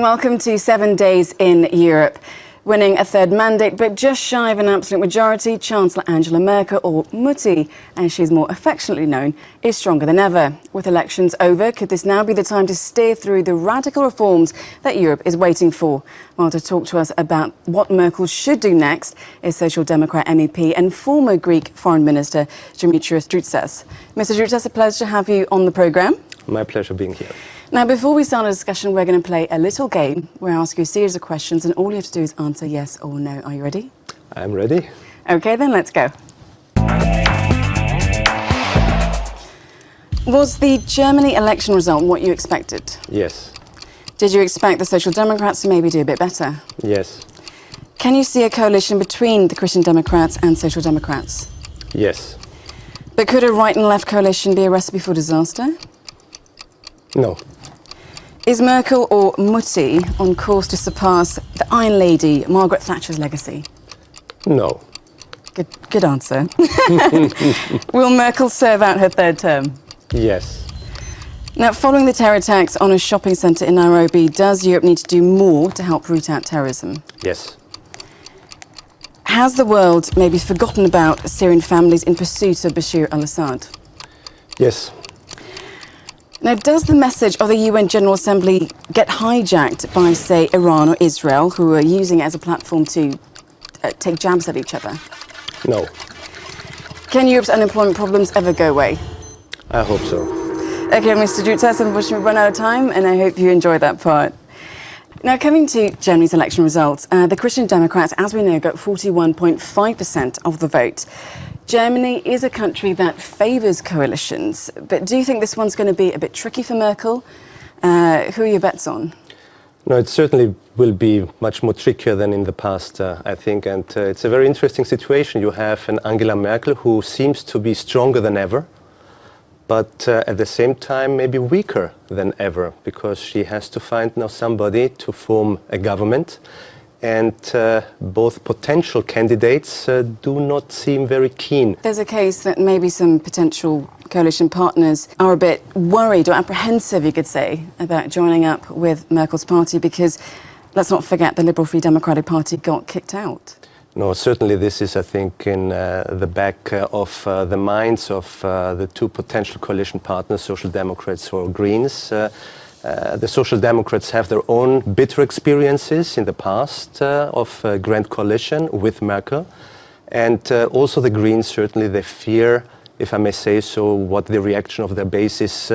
welcome to 7 Days in Europe. Winning a third mandate, but just shy of an absolute majority, Chancellor Angela Merkel, or Mutti, as she's more affectionately known, is stronger than ever. With elections over, could this now be the time to steer through the radical reforms that Europe is waiting for? Well, to talk to us about what Merkel should do next is Social Democrat MEP and former Greek Foreign Minister Dimitrios Droutsas. Mr. Droutsas, a pleasure to have you on the programme. My pleasure being here. Now, before we start a discussion, we're going to play a little game where I ask you a series of questions and all you have to do is answer yes or no. Are you ready? I'm ready. OK, then let's go. Was the Germany election result what you expected? Yes. Did you expect the Social Democrats to maybe do a bit better? Yes. Can you see a coalition between the Christian Democrats and Social Democrats? Yes. But could a right and left coalition be a recipe for disaster? No. Is Merkel or Mutti on course to surpass the Iron Lady, Margaret Thatcher's legacy? No. Good answer. Will Merkel serve out her third term? Yes. Now, following the terror attacks on a shopping centre in Nairobi, does Europe need to do more to help root out terrorism? Yes. Has the world maybe forgotten about Syrian families in pursuit of Bashar al-Assad? Yes. Now, does the message of the UN General Assembly get hijacked by, say, Iran or Israel, who are using it as a platform to take jabs at each other? No. Can Europe's unemployment problems ever go away? I hope so. OK, Mr. Droutsas, unfortunately we've run out of time, and I hope you enjoyed that part. Now, coming to Germany's election results, the Christian Democrats, as we know, got 41.5% of the vote. Germany is a country that favours coalitions, but do you think this one's going to be a bit tricky for Merkel? Who are your bets on? No, it certainly will be much more trickier than in the past, I think, and it's a very interesting situation. You have an Angela Merkel who seems to be stronger than ever, but at the same time maybe weaker than ever, because she has to find now somebody to form a government. And both potential candidates do not seem very keen. There's a case that maybe some potential coalition partners are a bit worried or apprehensive, you could say, about joining up with Merkel's party because, let's not forget, the Liberal Free Democratic Party got kicked out. No, certainly this is, I think, in the back of the minds of the two potential coalition partners, Social Democrats or Greens. The Social Democrats have their own bitter experiences in the past of grand coalition with Merkel. And also the Greens, certainly they fear, if I may say so, what the reaction of their basis,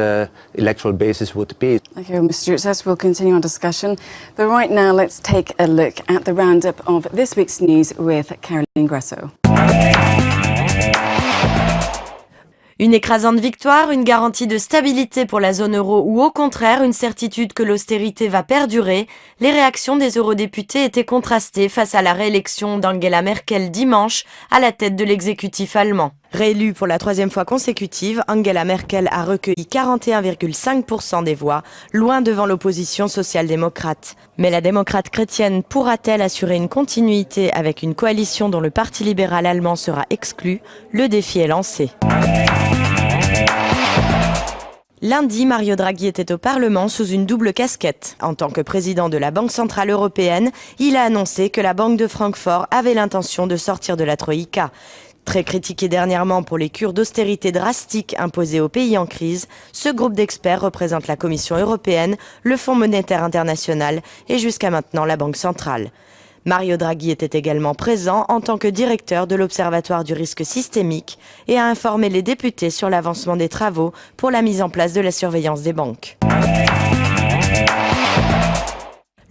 electoral basis would be. OK, well, Mr. Droutsas, we'll continue our discussion. But right now, let's take a look at the roundup of this week's news with Caroline Grasso. Une écrasante victoire, une garantie de stabilité pour la zone euro ou au contraire une certitude que l'austérité va perdurer, les réactions des eurodéputés étaient contrastées face à la réélection d'Angela Merkel dimanche à la tête de l'exécutif allemand. Réélue pour la troisième fois consécutive, Angela Merkel a recueilli 41,5% des voix, loin devant l'opposition social-démocrate. Mais la démocrate chrétienne pourra-t-elle assurer une continuité avec une coalition dont le Parti libéral allemand sera exclu? Le défi est lancé. Lundi, Mario Draghi était au Parlement sous une double casquette. En tant que président de la Banque centrale européenne, il a annoncé que la Banque de Francfort avait l'intention de sortir de la Troïka. Très critiqué dernièrement pour les cures d'austérité drastiques imposées aux pays en crise, ce groupe d'experts représente la Commission européenne, le Fonds monétaire international et jusqu'à maintenant la Banque centrale. Mario Draghi était également présent en tant que directeur de l'Observatoire du risque systémique et a informé les députés sur l'avancement des travaux pour la mise en place de la surveillance des banques.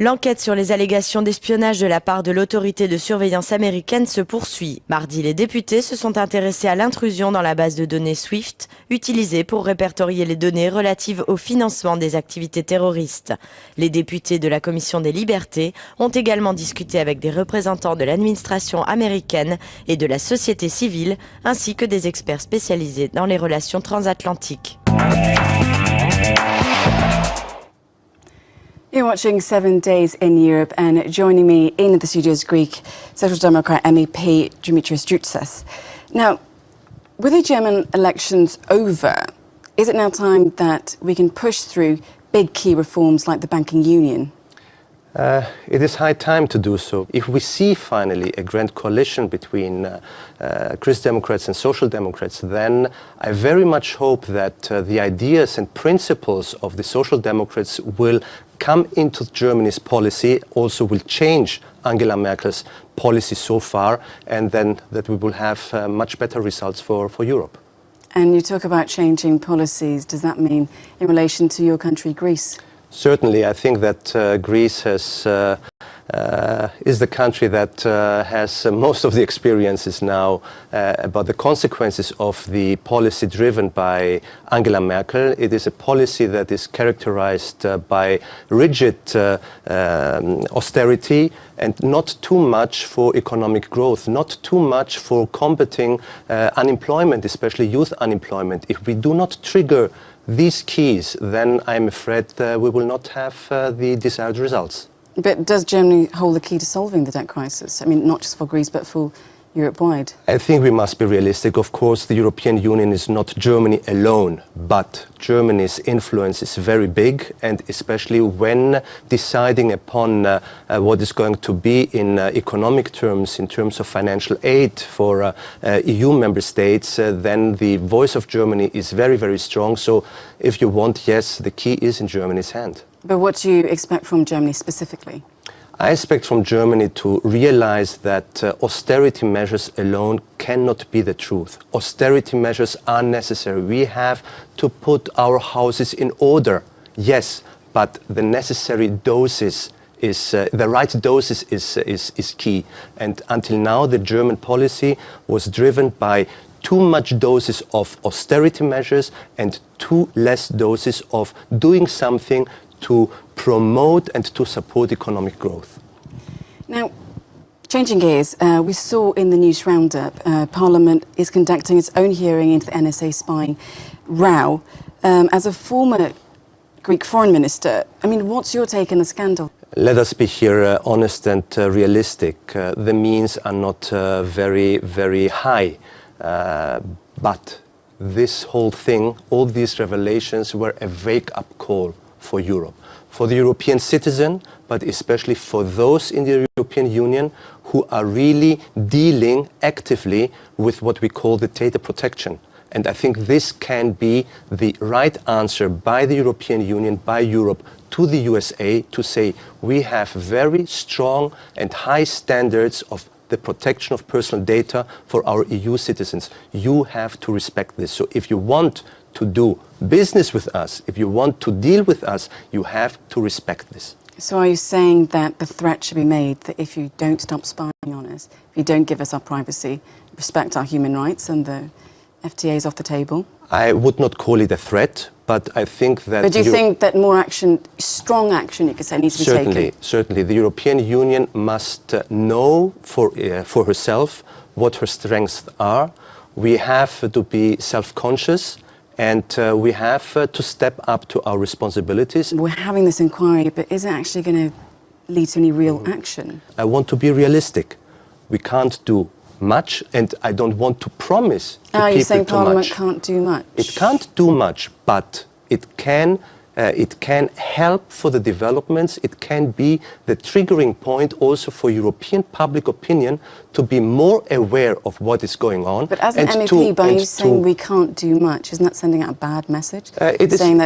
L'enquête sur les allégations d'espionnage de la part de l'autorité de surveillance américaine se poursuit. Mardi, les députés se sont intéressés à l'intrusion dans la base de données SWIFT, utilisée pour répertorier les données relatives au financement des activités terroristes. Les députés de la Commission des libertés ont également discuté avec des représentants de l'administration américaine et de la société civile, ainsi que des experts spécialisés dans les relations transatlantiques. You're watching 7 Days in Europe, and joining me in the studio is Greek Social Democrat MEP Dimitrios Droutsas. Now, with the German elections over, is it now time that we can push through big key reforms like the banking union? It is high time to do so. If we see finally a grand coalition between Christ Democrats and Social Democrats, then I very much hope that the ideas and principles of the Social Democrats will come into Germany's policy, also will change Angela Merkel's policy so far, and then that we will have much better results for Europe. And you talk about changing policies. Does that mean in relation to your country, Greece? Certainly, I think that Greece is the country that has most of the experiences now about the consequences of the policy driven by Angela Merkel. It is a policy that is characterized by rigid austerity and not too much for economic growth, not too much for combating unemployment, especially youth unemployment. If we do not trigger these keys, then I'm afraid we will not have the desired results. But does Germany hold the key to solving the debt crisis? I mean, not just for Greece, but for Europe-wide? I think we must be realistic. Of course, the European Union is not Germany alone, but Germany's influence is very big, and especially when deciding upon what is going to be in economic terms, in terms of financial aid for EU member states, then the voice of Germany is very, very strong. So if you want, yes, the key is in Germany's hand. But what do you expect from Germany specifically? I expect from Germany to realize that austerity measures alone cannot be the truth. Austerity measures are necessary. We have to put our houses in order, yes, but the necessary doses is the right doses is key. And until now, the German policy was driven by too much doses of austerity measures and too less doses of doing something to promote and to support economic growth. Now, changing gears, we saw in the news roundup, Parliament is conducting its own hearing into the NSA spying row. As a former Greek foreign minister, I mean, what's your take on the scandal? Let us be here honest and realistic. The means are not very, very high, but this whole thing, all these revelations were a wake-up call for Europe, for the European citizen, but especially for those in the European Union who are really dealing actively with what we call the data protection. And I think this can be the right answer by the European Union, by Europe, to the USA to say we have very strong and high standards of the protection of personal data for our EU citizens. You have to respect this. So if you want to do business with us, if you want to deal with us, you have to respect this. So are you saying that the threat should be made that if you don't stop spying on us, if you don't give us our privacy, respect our human rights, and the FTA is off the table? I would not call it a threat, but I think that... But do you think that more action, strong action, you could say, needs to be taken? Certainly. The European Union must know for herself what her strengths are. We have to be self-conscious, and we have to step up to our responsibilities. We're having this inquiry, but is it actually going to lead to any real action? I want to be realistic. We can't do much, and I don't want to promise to people too much. You're saying Parliament can't do much? It can't do much, but it can help for the developments. It can be the triggering point also for European public opinion to be more aware of what is going on. But as an MEP, by you saying we can't do much, isn't that sending out a bad message? It is an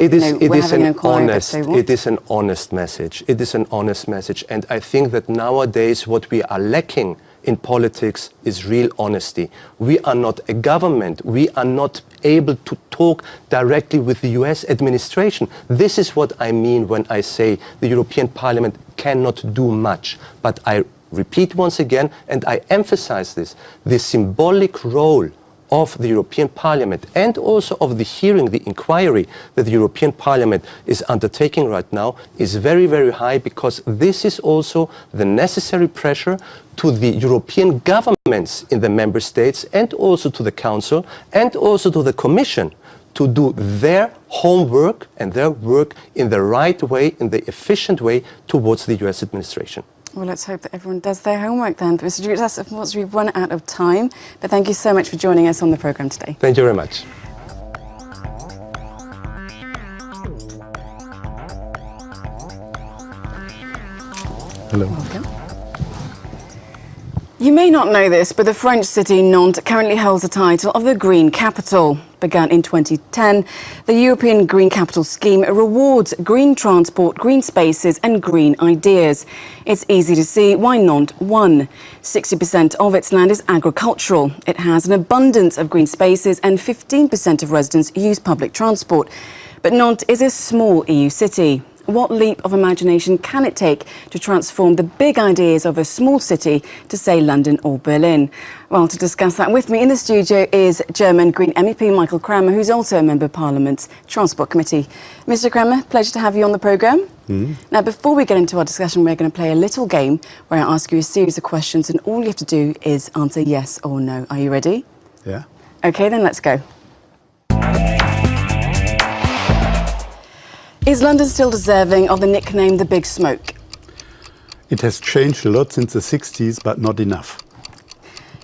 honest message. It is an honest message. And I think that nowadays what we are lacking in politics is real honesty. We are not a government. We are not able to talk directly with the US administration. This is what I mean when I say the European Parliament cannot do much. But I repeat once again, and I emphasize this, the symbolic role of the European Parliament and also of the hearing, the inquiry that the European Parliament is undertaking right now is very, very high, because this is also the necessary pressure to the European governments in the member states and also to the Council and also to the Commission to do their homework and their work in the right way, in the efficient way towards the US administration. Well, let's hope that everyone does their homework then. Mr. Droutsas, of course, we've run out of time, but thank you so much for joining us on the programme today. Thank you very much. Hello. Welcome. You may not know this, but the French city Nantes currently holds the title of the Green Capital. Begun in 2010, the European Green Capital Scheme rewards green transport, green spaces and green ideas. It's easy to see why Nantes won. 60% of its land is agricultural. It has an abundance of green spaces and 15% of residents use public transport. But Nantes is a small EU city. What leap of imagination can it take to transform the big ideas of a small city to, say, London or Berlin? Well, to discuss that with me in the studio is German Green MEP Michael Cramer, who's also a member of Parliament's Transport Committee. Mr. Cramer, pleasure to have you on the programme. Now, before we get into our discussion, we're going to play a little game where I ask you a series of questions and all you have to do is answer yes or no. Are you ready? Yeah. OK, then let's go. Is London still deserving of the nickname the Big Smoke? It has changed a lot since the 60s, but not enough.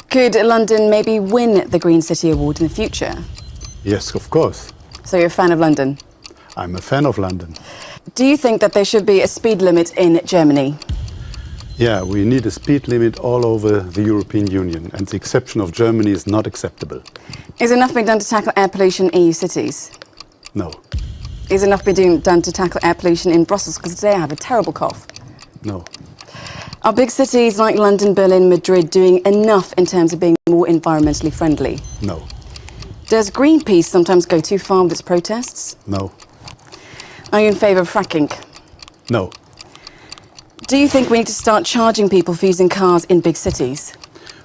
Could London maybe win the Green City Award in the future? Yes, of course. So you're a fan of London? I'm a fan of London. Do you think that there should be a speed limit in Germany? Yeah, we need a speed limit all over the European Union, and the exception of Germany is not acceptable. Is enough being done to tackle air pollution in EU cities? No. Is enough being done to tackle air pollution in Brussels? Because today I have a terrible cough. No. Are big cities like London, Berlin, Madrid doing enough in terms of being more environmentally friendly? No. Does Greenpeace sometimes go too far with its protests? No. Are you in favour of fracking? No. Do you think we need to start charging people for using cars in big cities?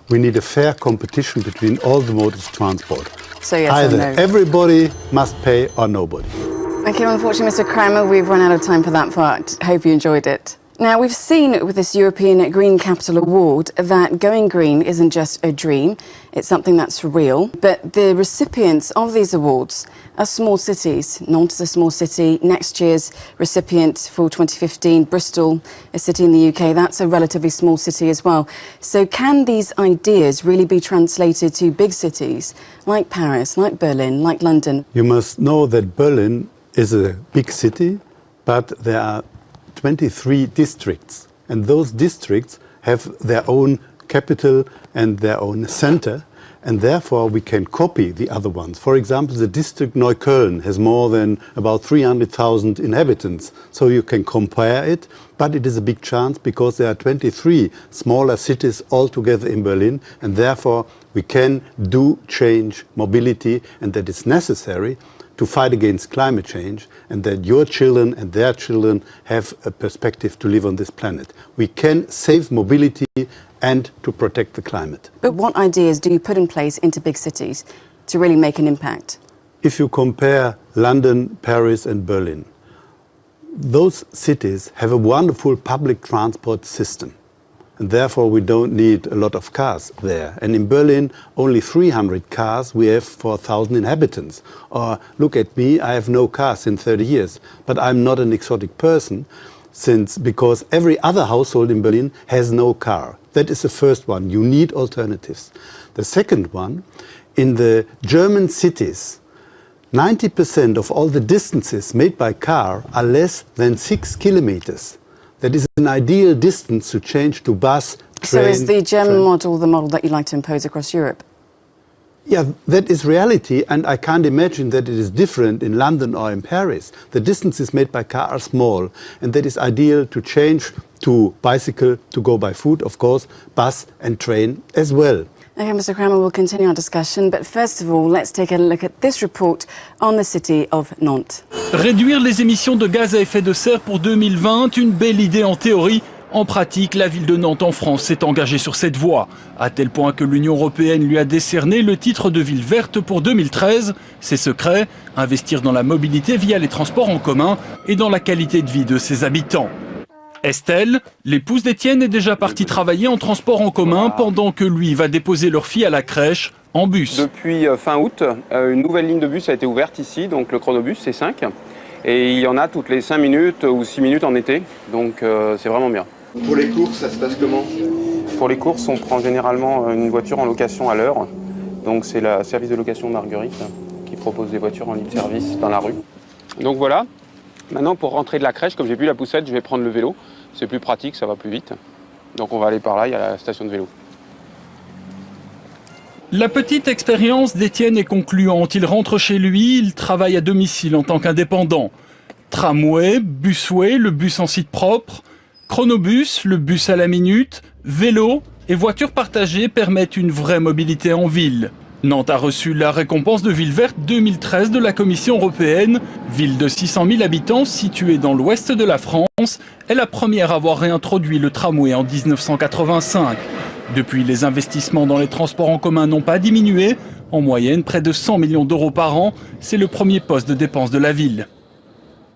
We need a fair competition between all the modes of transport. So yes Either or no? everybody must pay or nobody. OK, well, unfortunately, Mr. Cramer, we've run out of time for that part. Hope you enjoyed it. Now, we've seen with this European Green Capital Award that going green isn't just a dream, it's something that's real. But the recipients of these awards are small cities. Nantes is a small city. Next year's recipient for 2015, Bristol, a city in the UK, that's a relatively small city as well. So can these ideas really be translated to big cities like Paris, like Berlin, like London? You must know that Berlin is a big city, but there are 23 districts, and those districts have their own capital and their own center, and therefore we can copy the other ones. For example, the district Neukölln has more than about 300,000 inhabitants, so you can compare it, but it is a big chance because there are 23 smaller cities altogether in Berlin, and therefore we can do change mobility, and that is necessary to fight against climate change, and that your children and their children have a perspective to live on this planet. We can save mobility and to protect the climate. But what ideas do you put in place into big cities to really make an impact? If you compare London, Paris and Berlin, those cities have a wonderful public transport system. And therefore we don't need a lot of cars there. And in Berlin, only 300 cars we have for 1,000 inhabitants. Or look at me, I have no cars in 30 years. But I'm not an exotic person, because every other household in Berlin has no car. That is the first one. You need alternatives. The second one, in the German cities, 90% of all the distances made by car are less than 6 kilometers. That is an ideal distance to change to bus, train. So is the German model the model that you'd like to impose across Europe? Yeah, that is reality, and I can't imagine that it is different in London or in Paris. The distances made by car are small, and that is ideal to change to bicycle, to go by foot, of course, bus and train as well. OK, Mr. Cramer, we'll continue our discussion, but first of all, let's take a look at this report on the city of Nantes. Réduire les émissions de gaz à effet de serre pour 2020, une belle idée en théorie. En pratique, la ville de Nantes en France s'est engagée sur cette voie, à tel point que l'Union européenne lui a décerné le titre de ville verte pour 2013. C'est secret, investir dans la mobilité via les transports en commun et dans la qualité de vie de ses habitants. Estelle, l'épouse d'Étienne, est déjà partie travailler en transport en commun pendant que lui va déposer leur fille à la crèche en bus. Depuis fin août, une nouvelle ligne de bus a été ouverte ici, donc le chronobus C5. Et il y en a toutes les 5 minutes ou 6 minutes en été, donc c'est vraiment bien. Pour les courses, ça se passe comment? Pour les courses, on prend généralement une voiture en location à l'heure. Donc c'est le service de location Marguerite qui propose des voitures en libre service dans la rue. Donc voilà. Maintenant, pour rentrer de la crèche, comme j'ai plus la poussette, je vais prendre le vélo. c'est plus pratique, ça va plus vite. Donc on va aller par là, il y a la station de vélo. La petite expérience d'Étienne est concluante. Il rentre chez lui, il travaille à domicile en tant qu'indépendant. Tramway, busway, le bus en site propre, chronobus, le bus à la minute, vélo et voitures partagées permettent une vraie mobilité en ville. Nantes a reçu la récompense de ville verte 2013 de la Commission européenne. Ville de 600 000 habitants située dans l'ouest de la France, est la première à avoir réintroduit le tramway en 1985. Depuis, les investissements dans les transports en commun n'ont pas diminué. En moyenne, près de 100 millions d'euros par an. C'est le premier poste de dépense de la ville.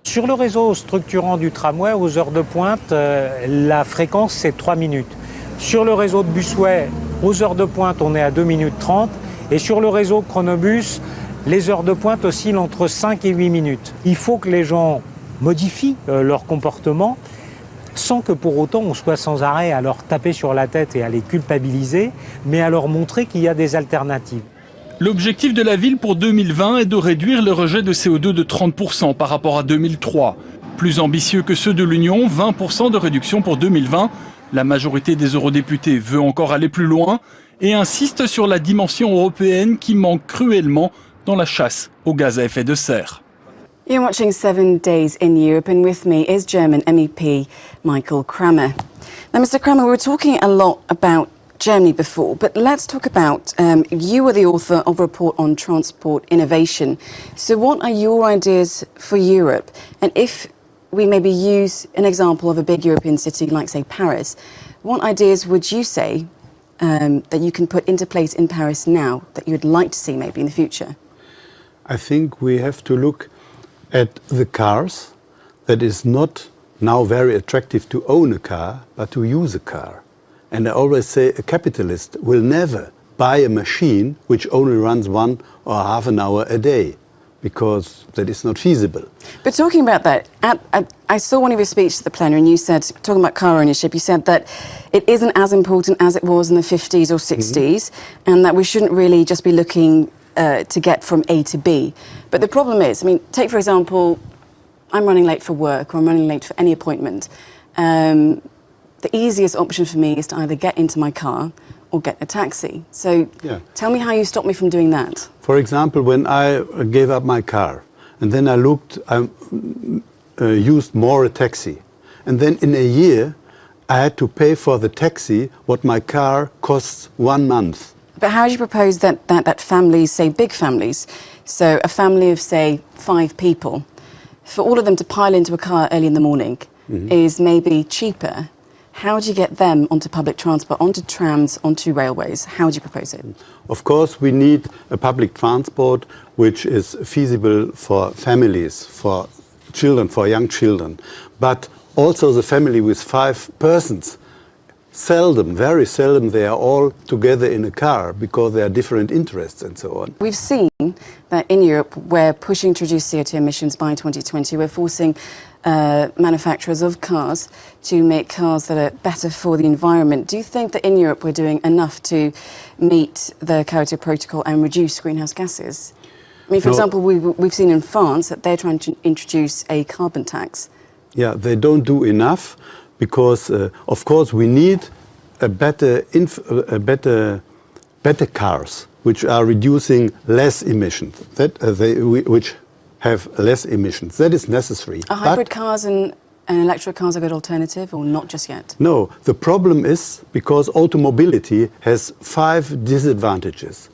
Sur le réseau structurant du tramway, aux heures de pointe, la fréquence c'est 3 minutes. Sur le réseau de busway, aux heures de pointe, on est à 2 minutes 30. Et sur le réseau chronobus, les heures de pointe oscillent entre 5 et 8 minutes. Il faut que les gens modifient leur comportement sans que pour autant on soit sans arrêt à leur taper sur la tête et à les culpabiliser, mais à leur montrer qu'il y a des alternatives. L'objectif de la ville pour 2020 est de réduire le rejet de CO2 de 30% par rapport à 2003. Plus ambitieux que ceux de l'Union, 20% de réduction pour 2020. La majorité des eurodéputés veut encore aller plus loin et insiste sur la dimension européenne qui manque cruellement dans la chasse aux gaz à effet de serre. You're watching 7 Days in Europe, and with me is German MEP Michael Cramer. Now, Mr. Cramer, we were talking a lot about Germany before, but let's talk about, you were the author of a report on transport innovation. So what are your ideas for Europe? And if we maybe use an example of a big European city like, say, Paris, what ideas would you say that you can put into place in Paris now that you would like to see maybe in the future? I think we have to look at the cars. That is not now very attractive to own a car, but to use a car. And I always say a capitalist will never buy a machine which only runs 1 or half an hour a day, because that is not feasible. But talking about that, I saw one of your speeches at the plenary and you said, talking about car ownership, you said that it isn't as important as it was in the 50s or 60s, and that we shouldn't really just be looking to get from A to B. But the problem is, I mean, take for example, I'm running late for work or I'm running late for any appointment. The easiest option for me is to either get into my car or get a taxi. So tell me how you stop me from doing that. For example, when I gave up my car and then I looked, I used more a taxi. And then in a year, I had to pay for the taxi what my car costs 1 month. But how do you propose that families, say big families, so a family of, say, 5 people, for all of them to pile into a car early in the morning is maybe cheaper? How do you get them onto public transport, onto trams, onto railways? How do you propose it? Of course, we need a public transport which is feasible for families, for children, for young children. But also the family with 5 persons, seldom, very seldom, they are all together in a car because they are different interests and so on. We've seen that in Europe we're pushing to reduce CO2 emissions by 2020. We're forcing manufacturers of cars to make cars that are better for the environment. Do you think that in Europe we're doing enough to meet the Kyoto Protocol and reduce greenhouse gases? I mean, for example, we've seen in France that they're trying to introduce a carbon tax. Yeah, they don't do enough. Because, of course, we need better cars which are reducing less emissions, which have less emissions. That is necessary. Are hybrid cars and electric cars a good alternative, or not just yet? No, the problem is because automobility has 5 disadvantages.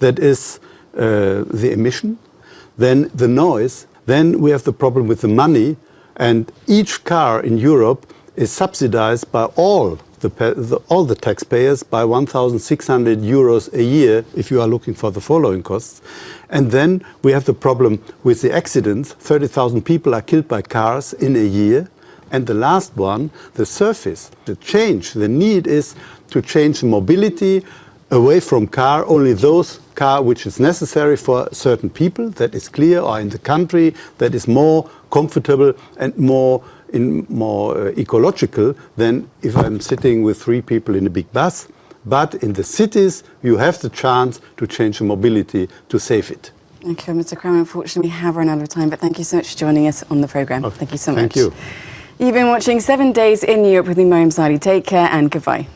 That is the emission, then the noise, then we have the problem with the money, and each car in Europe is subsidized by all the taxpayers by 1,600 euros a year if you are looking for the following costs. And then we have the problem with the accidents. 30,000 people are killed by cars in a year. And the last one, the surface, the change. The need is to change the mobility away from car, only those car which is necessary for certain people, that is clear, or in the country that is more comfortable and more ecological than if I'm sitting with 3 people in a big bus. But in the cities, you have the chance to change the mobility to save it. Okay, Mr. Cramer, unfortunately we have run out of time, but thank you so much for joining us on the programme. Okay. Thank you so much. Thank you. You've been watching 7 Days in Europe with me, Mariam Sadi. Take care and goodbye.